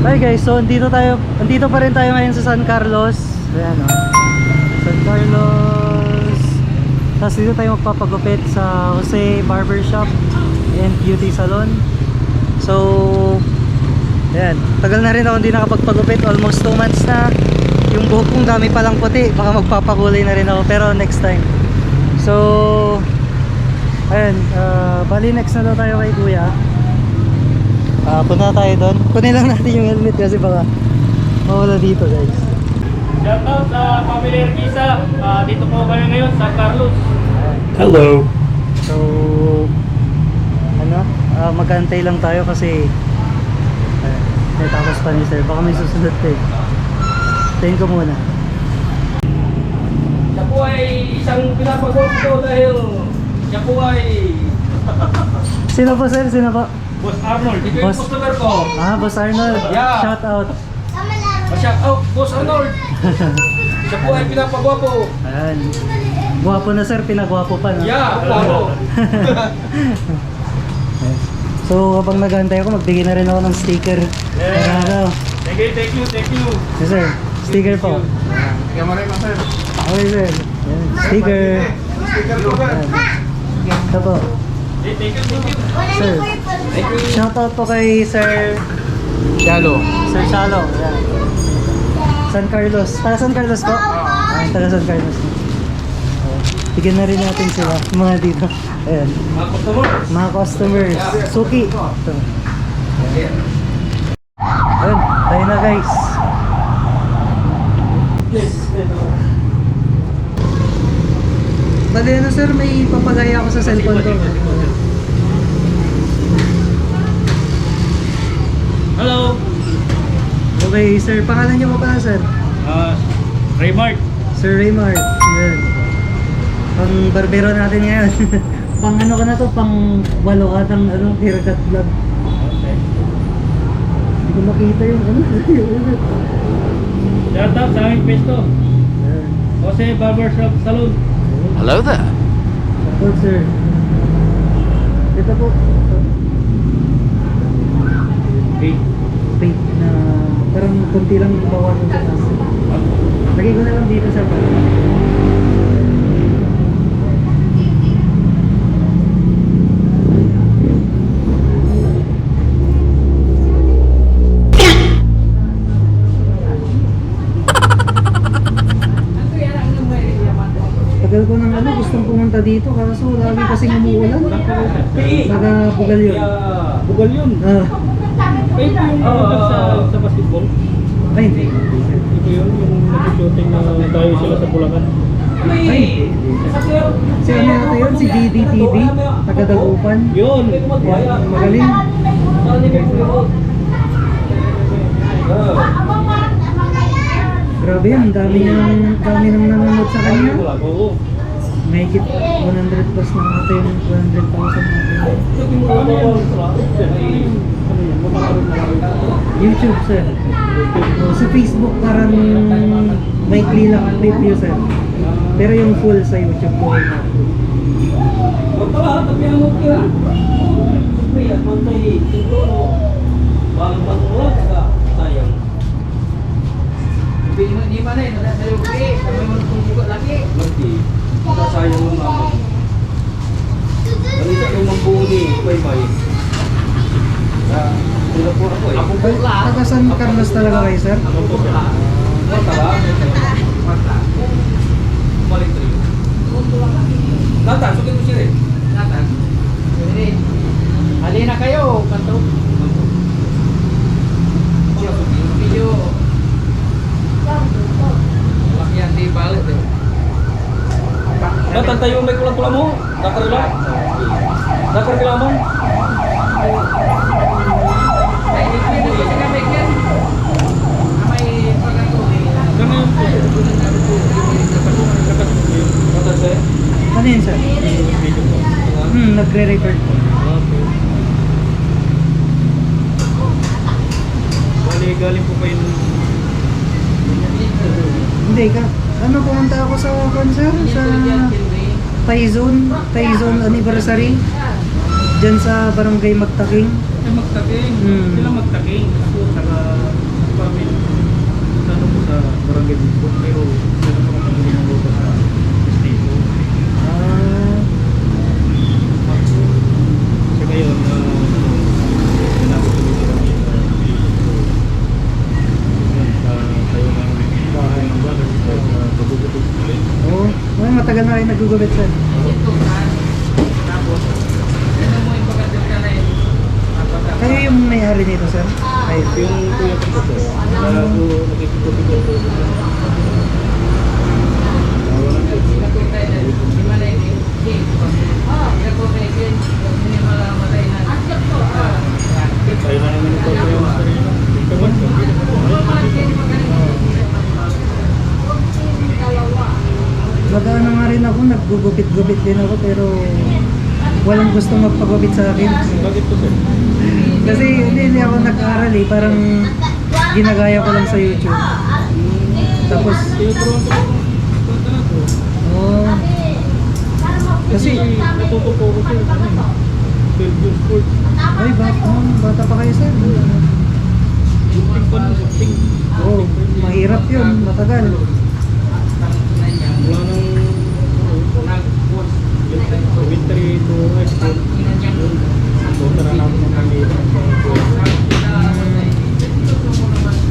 Hi guys, so andito pa rin tayo ngayon sa San Carlos. Ayan o. San Carlos. Tapos dito tayo magpapagupit sa Jose Barbershop and Beauty Salon. So, ayan. Tagal na rin ako hindi nakapagpagupit. Almost 2 months na. Yung buhok kong dami palang puti. Baka magpapakulay na rin ako. Pero next time. So, ayan. Bali next na daw tayo kay Kuya. Punta tayo doon. Kunin lang natin yung helmet kasi baka mawala dito guys. Shout out sa Family Erquisa. Dito po kayo ngayon sa Carlos. Hello. So magantay lang tayo kasi tapos pa ni sir. Baka may susunod pa eh. Tayin ko muna. Siya po ay isang pinapagod ko dahil siya po ay Sino po sir? Sino po? Boss Arnold. Ito yung Boss- customer ko. Boss Arnold. Yeah. Shout out. Shout out, Boss Arnold. Siya po ay pinapagwapo. Ayan. Guwapo na sir, pinagwapo pa no? Yeah, ako. So habang nag-aantay ako, magbigay na rin ako ng sticker. Yeah. Thank you. Yes sir, sticker po. Kaya mo rin mo, sir. Okay sir. Ayan. Sticker. Sticker ko, sir. Ayan. Ito po. Thank you. Sir. Shoutout po kay Sir Yalo. Sir Chalo. Ayan. San Carlos. Taga San Carlos po? Ay, taga San Carlos. Bigyan na rin natin sila. Mga dito. Ayan. Mga customer. Mga customers. Suki. Ito. Ayan. Ayan. Tayo na guys. Bali ano sir, may papagaya ako sa cellphone ko. Hello. Okay sir, pangalan niyo po pala sir? Raymart. Sir Raymart. Ayan. Pang barbero natin ngayon. Pang ano ka na to? Pang 8 atang haircut vlog. Okay. Hindi ko makita yung Shout out sa aming pesto. Ayan. Jose Barbershop Salon. Hello there. Support sir. Ito po. Ito. Okay. Paint na parang kunti lang bawa dun sa taas. Lagay ko na lang dito sa tagal ko nang gustong pumunta dito kaso lagi kasing umuulan. Taga Bugal yun. Bugal yun. Kayo po yung sa basketball? Ay hindi. Ito yun, yung nag-shooting na tayo sila sa Bulacan. Ay si ano yata yun? Si DDTV. Taga Dagupan. Yun! Yan, magaling. Grabe yan. Dami nang nanonood sa kanya. Oo. May higit 100 plus na ata yung 100,000 natin. YouTube sir. Sa Facebook parang maikli lang ang review sir. Pero yung full sa YouTube ko. Di mana ya? Ada saya oke, kami menunggu lagi. Nanti kita sayang mama. Balita yung mambuo ni Maymay. Sila po ako eh. Ako po lang. Taga San Carlos talaga kayo sir? Ako po lang. Mata ba? Mata. Balik rin. Nata, sukin mo siya rin. Nata. Halina kayo, kanto. Video. Laki yan, di balik eh. Natan tayo may kulang-kulang mo. Nakarila. Nakarila mo. Ay, hindi mo siya kamigyan. May pagkakuli. Kami yung Natan sir? Ano yun sir? Nagre-record po. Okay. Bali, galing po kayo ng... Hindi ka. Ano pumunta ako sa concert? Sa Taizon anniversary. Diyan sa Barangay Magtaking. Magtaking. Hmm. Sila magtaking. Ako, taga magugupit sir. Tapos, ano mo yung pagkatid ka na yun? Kayo yung may-ari nito sir? Ay, Yung kuya ko po. Bago nakikipagpapit ko po. Tayo na naman ito yung sarili. Ito man po. Mag-ano nga rin ako, naggugupit-gupit din ako pero walang gusto magpagupit sa akin. Bakit po sir? Kasi hindi ako nag-aaral eh, parang ginagaya ko lang sa YouTube. Tapos, Tinuturuan ko po. Punta na po. oh, kasi, Natuto po ko sir. 12 years old. ay bata pa kayo sir. Gunting pa nun. Gunting. Oh, mahirap yun, matagal. Mula nang elementary to high school. Punta na namin ng kami.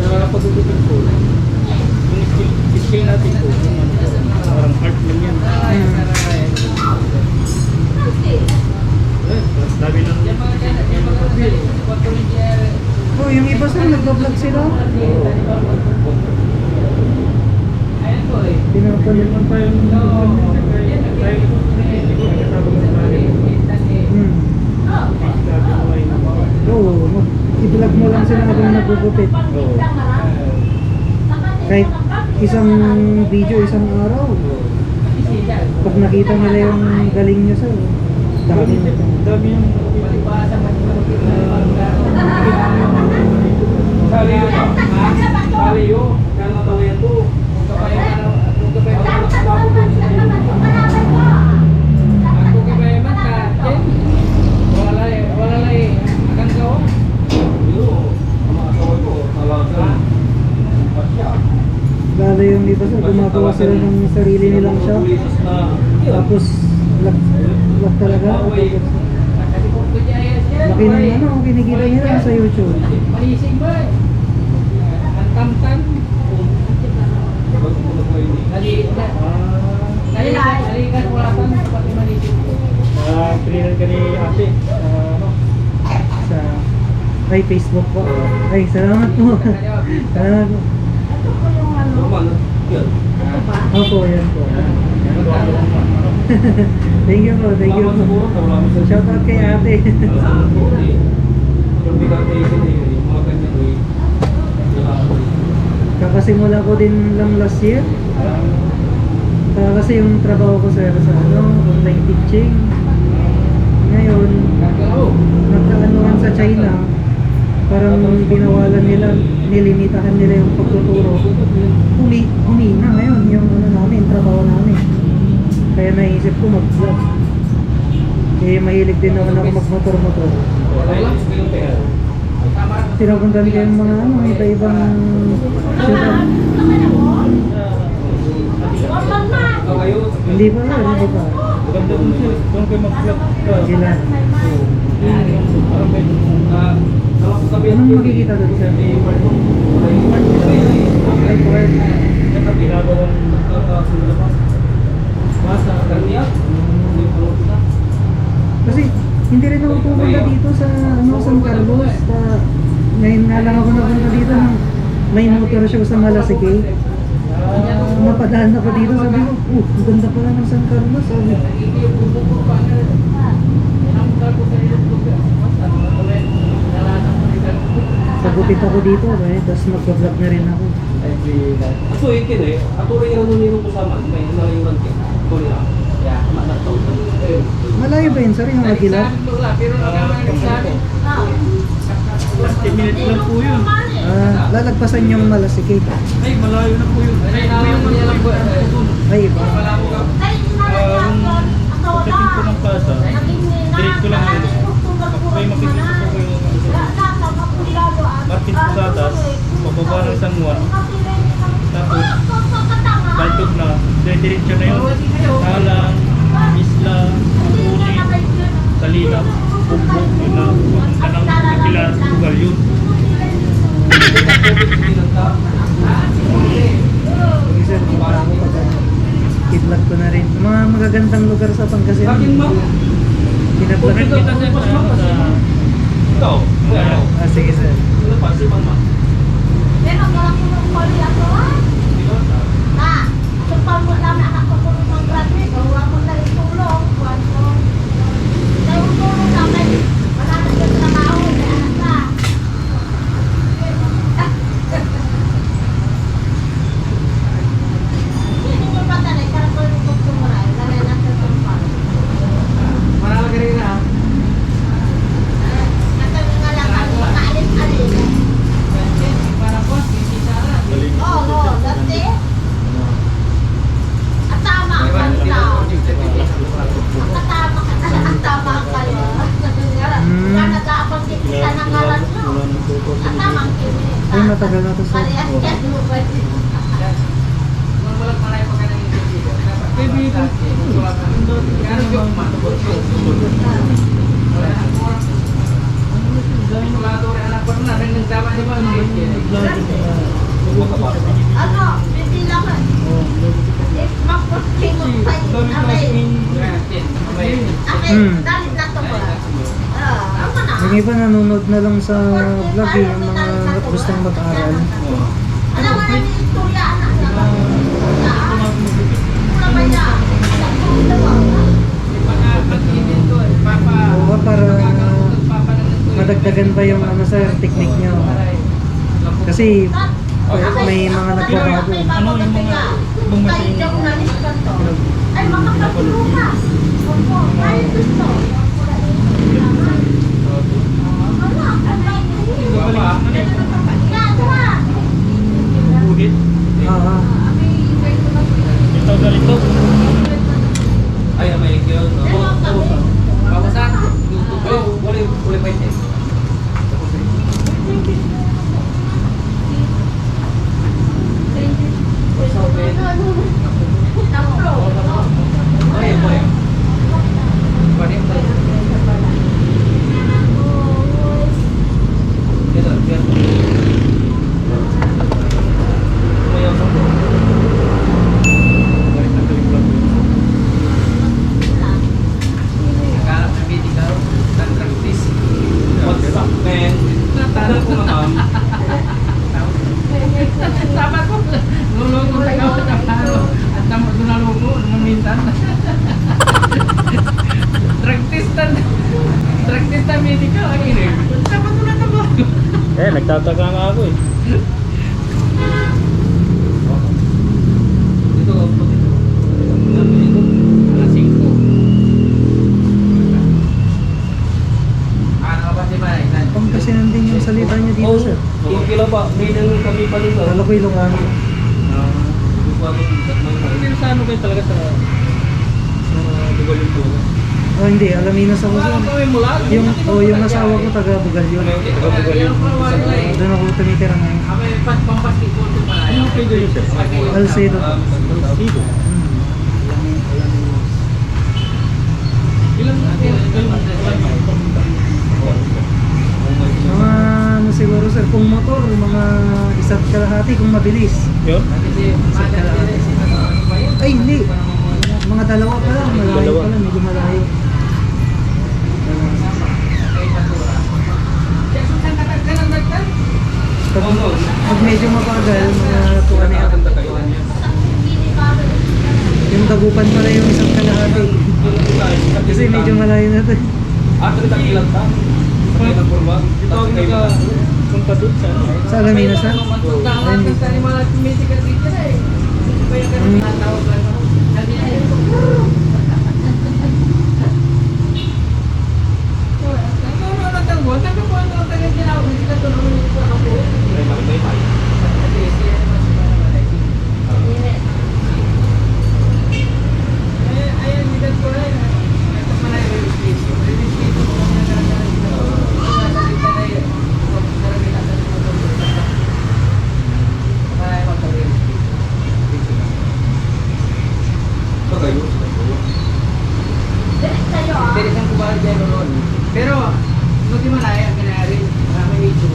Sa pagkukutin po, yung skill natin po, parang art lang yan. Dami lang. Oh, yung iba sir, nag-vlog sila. Pinapalit. Naman tayo ng tayo hindi ko nakasama ng mga Hmm. Oo, i-vlog mo lang sila habang nagugupit. Oo. Kahit isang video, isang araw. Pag nakita nila yung galing nyo sir, dami na. Dami yung Saliyo ka? Saliyo? Kano tayo yan to? Lalo yung iba sir, gumagawa sila ng sarili nilang shop. Tapos, lag talaga. Laki ng ano, kinikita nila sa YouTube. Malising ba? Ang tamtan. Nalikan wala pang pati malising. Pilihan ka ni ate. Sa ay Facebook po. Ay, salamat po. Salamat po. Opo, yan po. Thank you po, thank you po. Shout out kay ate. Kakasimula ko din lang last year. Kasi yung trabaho ko sir sa online teaching. Ngayon, nagkaanuhan sa China. Parang binawalan nila, nilimitahan nila yung pagtuturo. Humina ngayon yung namin, trabaho namin. Kaya naisip ko mag-vlog. Eh, mahilig din naman ako mag-motor-motor. Tinapuntan ko yung mga iba-ibang syudad. Hindi pa na, hindi pa. Maganda dun siya. Doon kayo mag-vlog ka. Sila. Parang medyo Anong makikita doon sir? Ay, part. ginagawang Masa kanya? Kasi hindi rin ako pumunta dito sa San Carlos. Ngayon nga lang ako napunta dito nung may motor show sa Malasike. Mapadaan ako dito, sabi ko, ang ganda pala ng San Carlos. Sabi. Pagupit ako dito, tapos mag-vlog na rin ako. So ikin eh, ato rin yung nunino ko sa man, may nalayuran ka. Tuloy lang. Yeah, manataw. Malayo ba yun sir, yung Aguila? Pero nagkakaroon 30 minutes lang po yun. Lalagpasan yung Malasike. Ay, malayo na po yun. Ay, Ay, iba. Pagdating ko ng plaza, direct ko lang yun. May makikita ko yung Martin Pugatas, pababa ng San Juan. Tapos, Baltog na, diretso na yun. Talang, Isla, Apuni, Salina, Bumbong, yun na, pumunta ng Kapila, Sugal yun. Sige sir, pumunta ako pag i-vlog ko na rin. Mga magaganda magandang lugar sa Pangasinan. Laging mo. Pinaglakan Friend kita sir sa Ikaw. Ikaw. Ah, sige sir. Ano pa si mama? Pero kalau pulang kali ako ah. Nah, supaya mo namin anak ko pulang mag-graduate, wala mo na rin tulong. Tayo tulong namin. Wala na yung trabaho, may anak ka. Hindi mo pa tanay, karang ko yung pagtumuray. Dali na sa tempat. Marami ka rin na. Nga lang kami, makaalis-alis. Oo, dati. At tama ka nila. Ang tama ka nila. Nga nag-aapang kita ng ngalan nyo. Ang tama kini. Ay, matagal na to sir. Parehas yan mo ba? Ano? Hindi lang. If maputing mo tayo. Dalit na to ba? Ang mana? Yung iba nanonood na lang sa vlog eh, yung mga gustong mag-aral. Alam mo na ni istorya anak na ba? Wala ba niya? Oo, para madagdagan pa yung ano sir, technique nyo. Kasi may mga nagbabago. Ano yung mga ibang machine? Ay, makapagulong ka. Opo, ay gusto. Buhit. Oo. Ito galito. Ay, may yun. Bawasan. Boleh pa ito. Boleh, boleh. Boleh, boleh. Dito, dito. Umayaw sa po. Nagkakalap ng medical, ng practice. What's up, man? Natanong ko nga, ma'am. Dapat ko luluto sa gawin ng halo at naman doon naluto minsan. Drug test na medical ang ini. Dapat ko na tabo. Nagtataka nga ako eh. Dito, dito. Alas 5. Ano ka ba si Mike? Pangasinan din yung salita niya dito sir. Yung kilo pa, may nang kami pa dito. Lalo ko Ilocano. Pero sa ano kayo talaga sa Dugal yung tuwa? Oh hindi, Alaminos ako sir. Yung asawa ko taga Bugal yun. Doon ako tumitira ngayon. Ano kayo doon sir? Alcedo. Alcido. Ilan Mga ano siguro sir, kung motor, mga isa't kalahati kung mabilis. Yun? Isa't kalahati. Ay hindi, mga dalawa pa lang, malayo Dalawa. pa lang, medyo malayo. Pag medyo mapagal, mga 2 and a half. Yung dagupan pala yung isa't kalahati. Kasi medyo malayo na to. Ato rin tagilan ta. Sakay ng kurba. Ito ang nagpunta doon sa ano? Sa Alaminos na? Pero, buti man ay ang kinayari, marami ito.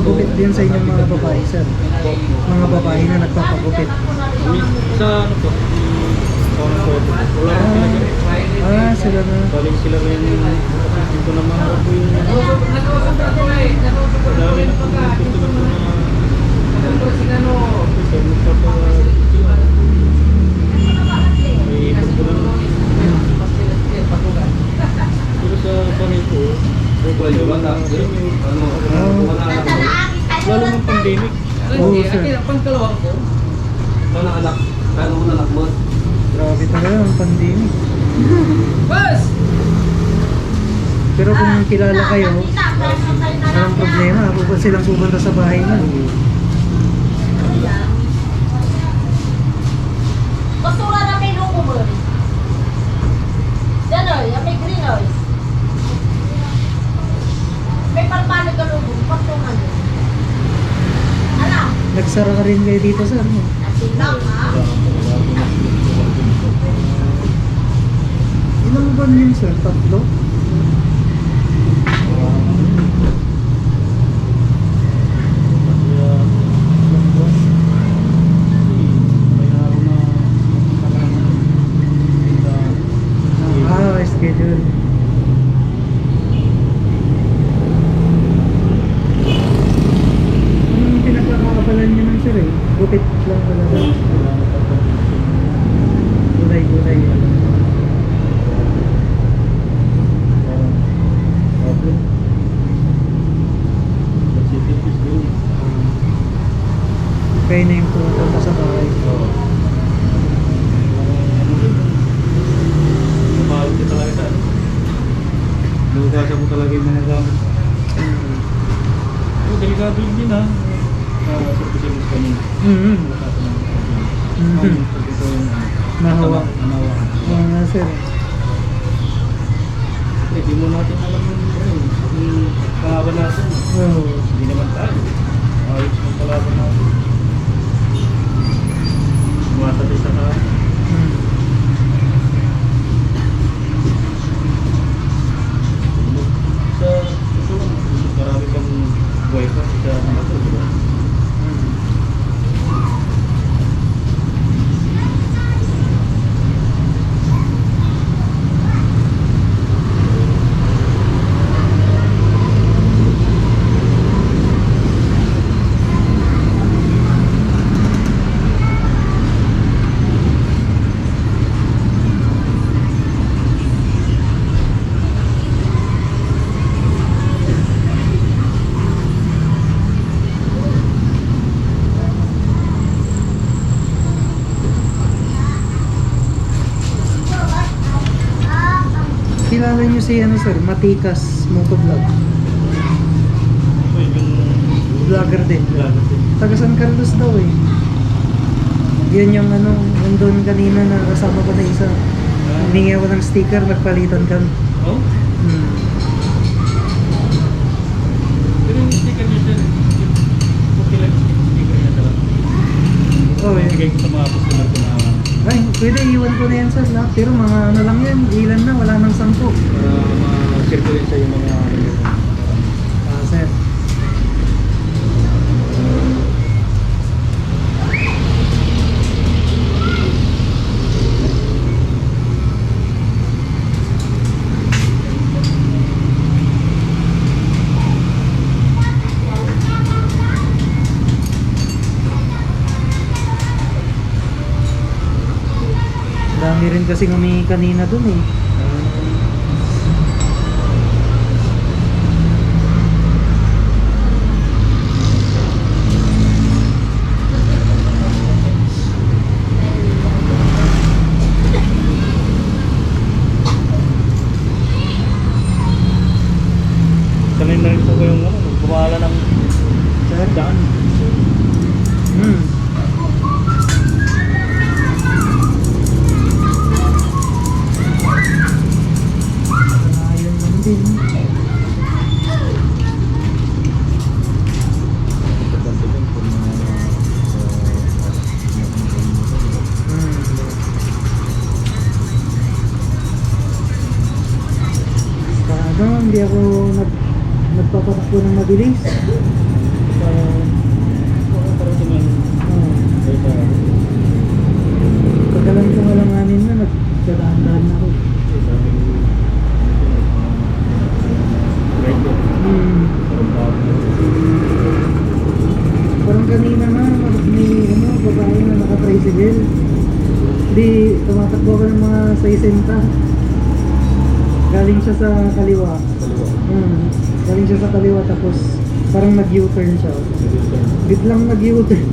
nagpapagupit din sa inyong mga babae, sir? Mga babae na nagpapagupit. Sa ano po? Wala rin sila ganun. Sila na. Balik sila rin dito na mga po yung dami na po gusto na po na officer may ipot ko lang. Pero sa panay po, lalo ng pandemic. Oo, sir. Pangkalawang ko. Ano anak? Kano mo anak mo? Grabe talaga ang pandemic. Bas! Pero kung kilala kayo, anong problema? Pupunta silang pupunta sa bahay na. Basura na may luko mo. Yan o, yung may green o. May palpalig ka luko, patungan yun. Alam, Nagsara ka rin kayo dito, sir. No? nasilang ha. Ilang buwan yun, sir? 3? Schedule. Anong pinagkakakabalan niyo ng sir eh? Gupit lang talaga. Gulay-gulay. Kaya na yung pupunta sa bahay. Mahal ka talaga sa ano. Lugasan mo talaga yung mga gamit. Oh, delikado yun din ha. Service mo kanina. Lugasan mo. Ito yung Mahawa. Mahawa. Oo nga sir. Hindi mo natin alam yung kalaban natin. Oo. Hindi naman tayo. Ayos yung kalaban natin. Matabi sa ka. Sa ito, marami kang buhay pa sa mga ito, di ba? Kilala niyo si ano sir? Matikas Motovlog. Ito yung Vlogger din. vlogger din. Taga San Carlos daw eh. Yun yung ano, nandun kanina na kasama ko na isa. Humingi ako ng sticker, nagpalitan kami. Oh? Pero yung sticker niya siya, okay lang yung sticker niya talaga. Oh, eh. Ibigay ko sa mga customer ko na Ay, pwede iwan ko na yan sir lahat. Pero mga ano lang yan, ilan na, wala nang 10. para ma-circulate sa yung mga Sir. Dami rin kasi humingi kanina dun eh. Sanay na rin po kayong ano, gumala ng Sir? daan. Ayun lang din. Hindi ako nagpapatakbo ng mabilis. Sa parang naman sa Pagkalan ko malanganin na, nagdadaan-daan na ako. Parang kanina nga, may babae na naka-tricycle. Di, tumatakbo ka ng mga 60. Galing siya sa kaliwa. Galing siya sa kaliwa tapos parang nag-U-turn siya. Biglang nag-U-turn.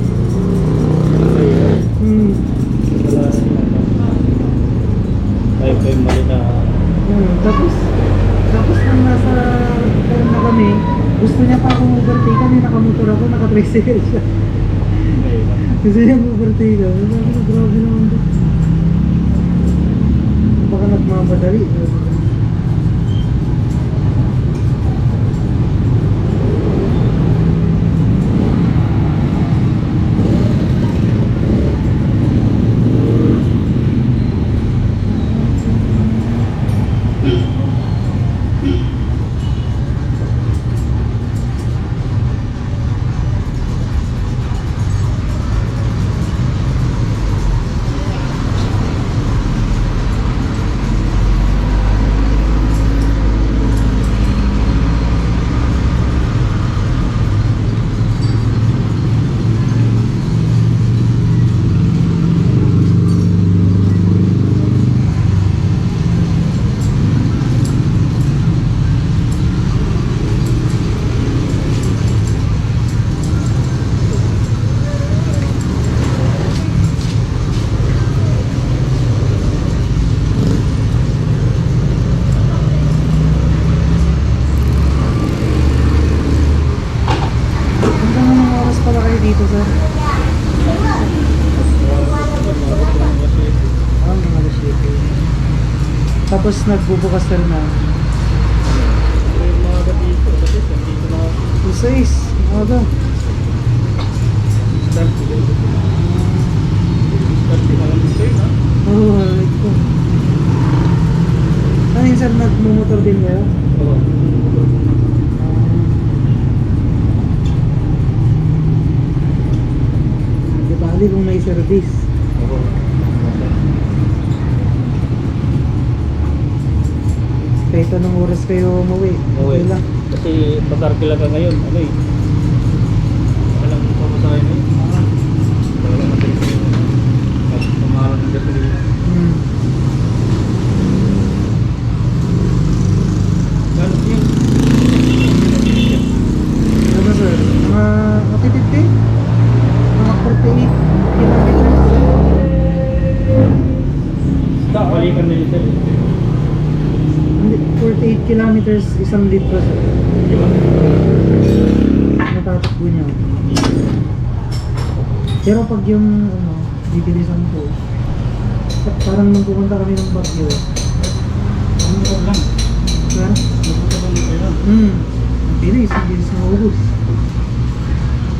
tayo kayo mali na Tapos nung nasa turn na kami, gusto niya pa akong overtake. Kasi nakamotor ako, naka-tricycle siya. Gusto niya overtake ako. Sabi ko, grabe naman to. Baka nagmamadali. Dito sir. Mga alas 7. Tapos nagbubukas sir na. mga dito kasi dito na 6. Aga. start din naman dito na Oo, like ko. Ano yun sir, nagmumotor din kayo? oo. Di bali kung may service. Oo. Kahit anong oras kayo umuwi. Okay lang. Kasi pakarkila ka ngayon, ano eh. Walang pamasahin eh. Walang matindi. Pag tumaran ng gasolina. Gano'n yun? Ano sir? Mga matitipti? Mga 48 kilometers. Balikan nila sir. Hindi, 48 kilometers, 1 litro sir. Di ba? Natatakbo niya. Pero pag yung bibilisan ko, parang nung pumunta kami ng Baguio. Ano ka lang? Ha? Napunta ba nito yun? Ang bilis na ubus.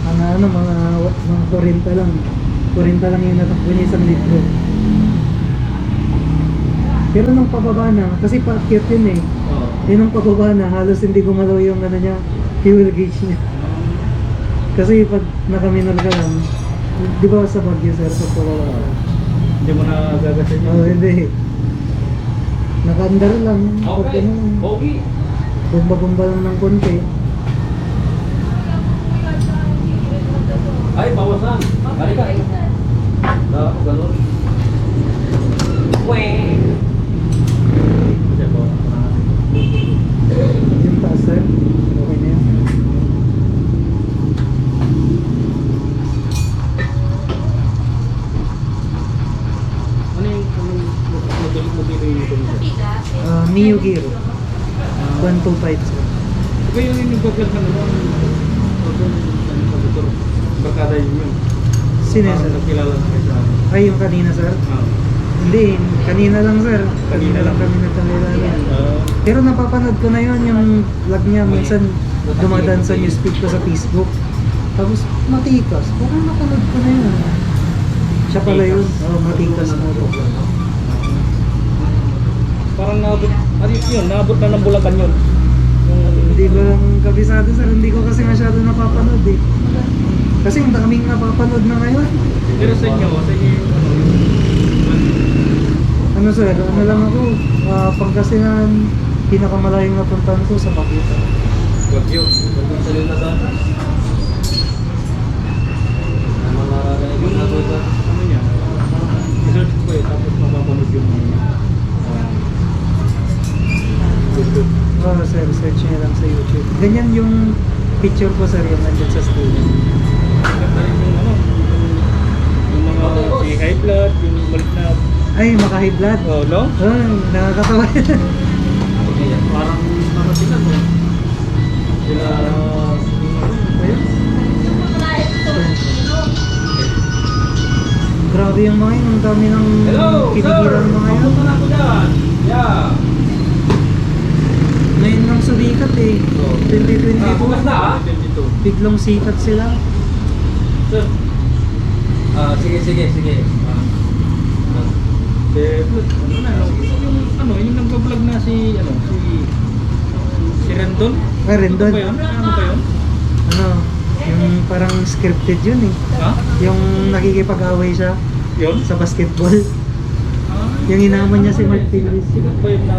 Mga 40 lang. 40 lang yung natakbo niya 1 litro. Pero nung pababa na, kasi paakyat yun eh. Oo. Nung pababa na, halos hindi gumalaw yung niya, fuel gauge niya. Kasi pag nakaminol ka lang, di ba sa Baguio sir, pag pababa ka? Hindi mo na gagasin yun? Oo, hindi. Nakaandar lang. Pag Okay. Okay. bumba-bumba lang ng konti. Ay, bawasan. Balik ka. Ganun. Weh. Kasi po. Yung taas sir, okay na yan. Ano yung modelo yung ito mo? Mio Gear. 125 sir. Diba yung nag-vlog ka naman? Barkada yun. Sino yun, sir? Nagkilala na kayo sa akin. Ay, yung kanina sir? Hindi, kanina lang sir. Kanina lang kami nagkalilalan. Pero napapanood ko na yun, yung vlog niya. Minsan dumadaan sa newsfeed ko sa Facebook. Tapos matikas. Parang napanood ko na yun. Siya pala yun. Oo, matikas mo to. Parang naabot, ano yun, naabot na ng Bulacan yun. Yung Hindi Hindi ko lang kabisado sir, hindi ko kasi masyado napapanood eh. Kasi ang daming napapanood na ngayon. Pero sa inyo yung Ano sir, ano lang ako, Pangasinan, pinakamalayong napuntahan ko sa Pakita. Bagyo. Bagyo sa luna doon. Mga ganyan na ito. ano niya, research ko eh, tapos mapapanood yung YouTube. Oo sir, search nyo lang sa YouTube. Ganyan yung picture ko sir, yung nandyan sa studio. Sikat na rin yung yung mga si high blood, yung balik na, Ay, maka-high blood. oh, no? Ay, nakakatawa yan. Parang mamasinan mo. Sila, ayun. Grabe yung mga yun, ang dami ng Hello, sir! kinikilan mga yun. Papunta na ako dyan. Yeah. Ngayon lang sumikat eh. Oh. 2024. Bukas na ah. 22. Biglang sikat sila. Sir, Sige. yung nagpa-vlog na si Rendon. Ah, Rendon. Ano ba yun? Ano ba yun? Ano, yung parang scripted yun eh. Ha? Yung nakikipag-away siya Yun? sa basketball. Yung inaman niya si Mark Phillips. Sikat ba yun na...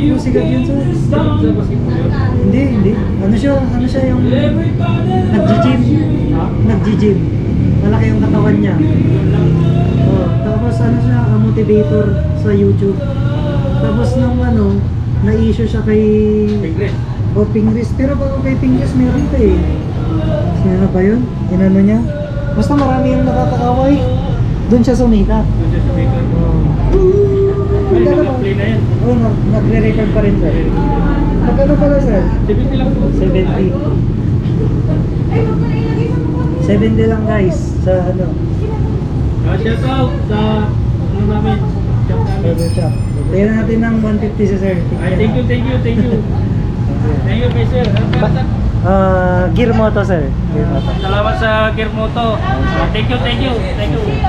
Yung sikat yun sir. Sikat sa basketball yun? Hindi. Ano siya yung nag-gym. Nag-gym. Malaki yung katawan niya. Oh, tapos ano siya, motivator sa YouTube. Tapos nung na-issue siya kay Pingles. Pingris. Pero bago kay Pingris meron pa eh. Sino ba yun? Inano niya? Basta marami yung nakakaway. Doon siya sumikat. Yun siya sa Baker. Oh. Ay, naka-play na yan. Oh, nagre-record pa rin sir. Magkano pala sir? 70 lang po. 70. 70 lang guys sa Shout out sa namin. Shop namin. burger shop. Tingnan natin ng 150 si sir. Ay, thank you. Thank you kay sir. Gearmoto sir. Gearmoto. Salamat sa Gearmoto. Thank you.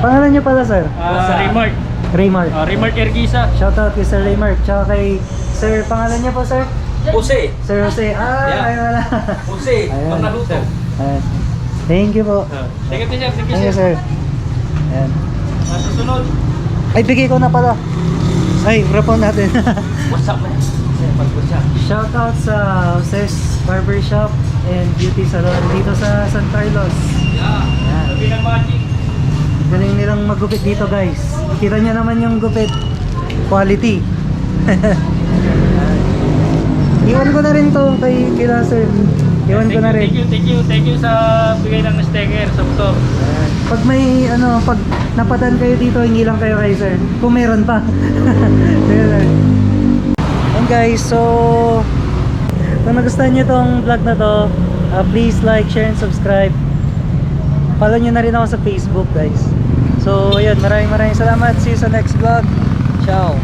Pangalan niyo pala sir? Raymart. Raymart. Raymart Ergisa. Shoutout kay Sir Raymart. Tsaka kay Sir, pangalan niya po sir? Jose. Sir Jose. Yeah. Ayun wala. Jose. Ayan. Pangnaluto. Ayan. Thank you po. Thank you, sir. Thank you sir. Ayan. Susunod. Ay, bigay ko na pala. Ay, rapon natin. What's up man? Pag-what's up? Shoutout sa Jose's Barbershop and Beauty Salon dito sa San Carlos. Yeah. Ayan. Sabi ng magic. Galing nilang magupit dito guys. Kita niyo naman yung gupit. Quality. Iwan ko na rin to kila sir. Iwan ko na rin. Thank you sa bigay ng sticker sa motor. Ayan. Pag may pag napatan kayo dito, hingi lang kayo kay sir. Kung meron pa. Ayan guys, so kung nagustuhan nyo tong vlog na to, please like, share, and subscribe. Follow nyo na rin ako sa Facebook guys. So ayun, maraming salamat. See you sa next vlog. Ciao.